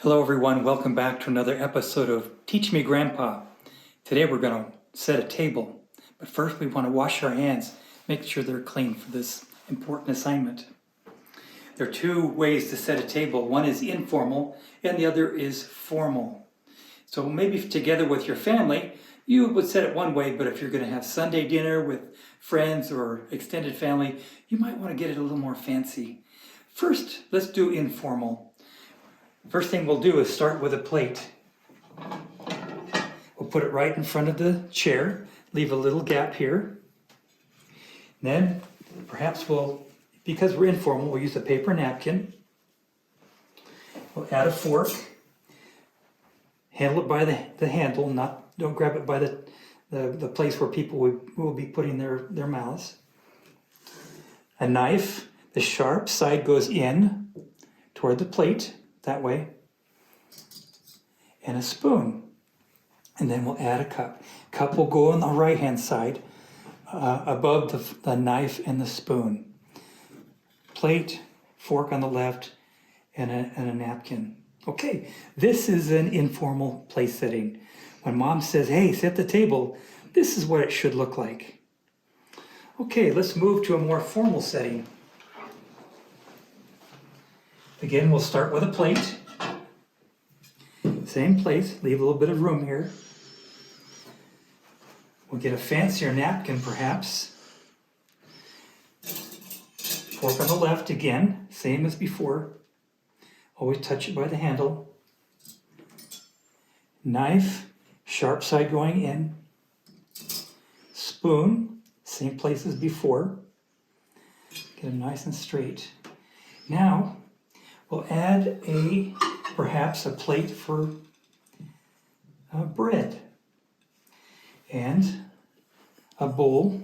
Hello everyone, welcome back to another episode of Teach Me Grandpa. Today we're going to set a table, but first we want to wash our hands, make sure they're clean for this important assignment. There are two ways to set a table. One is informal and the other is formal. So maybe together with your family, you would set it one way, but if you're going to have Sunday dinner with friends or extended family, you might want to get it a little more fancy. First, let's do informal. First thing we'll do is start with a plate. We'll put it right in front of the chair, leave a little gap here. Then perhaps because we're informal, we'll use a paper napkin. We'll add a fork. Handle it by the handle, don't grab it by the place where people will be putting their mouths. A knife, the sharp side goes in toward the plate, that way, and a spoon. And then we'll add a cup. Cup will go on the right hand side above the knife and the spoon. Plate, fork on the left, and a napkin. Okay, this is an informal place setting. When Mom says, hey, set the table, this is what it should look like. Okay, let's move to a more formal setting. Again, we'll start with a plate. Same place, leave a little bit of room here. We'll get a fancier napkin perhaps. Fork on the left again, same as before. Always touch it by the handle. Knife, sharp side going in. Spoon, same place as before. Get it nice and straight. Now, we'll add perhaps a plate for bread and a bowl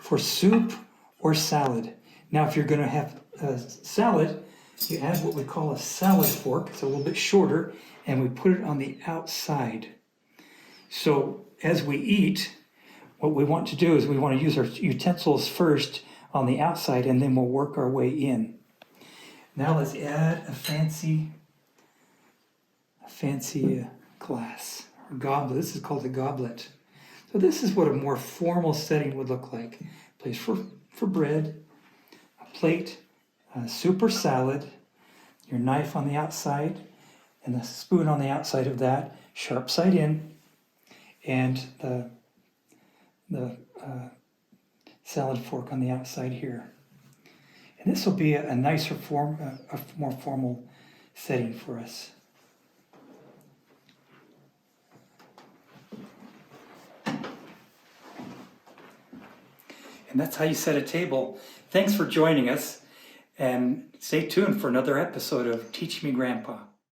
for soup or salad. Now, if you're going to have a salad, you add what we call a salad fork. It's a little bit shorter, and we put it on the outside. So as we eat, what we want to do is we want to use our utensils first on the outside, and then we'll work our way in. Now let's add a fancy glass or goblet. This is called a goblet. So this is what a more formal setting would look like. Place for bread, a plate, soup or salad, your knife on the outside, and the spoon on the outside of that, sharp side in, and the salad fork on the outside here. And this will be a nicer form, a more formal setting for us. And that's how you set a table. Thanks for joining us, and stay tuned for another episode of Teach Me Grandpa.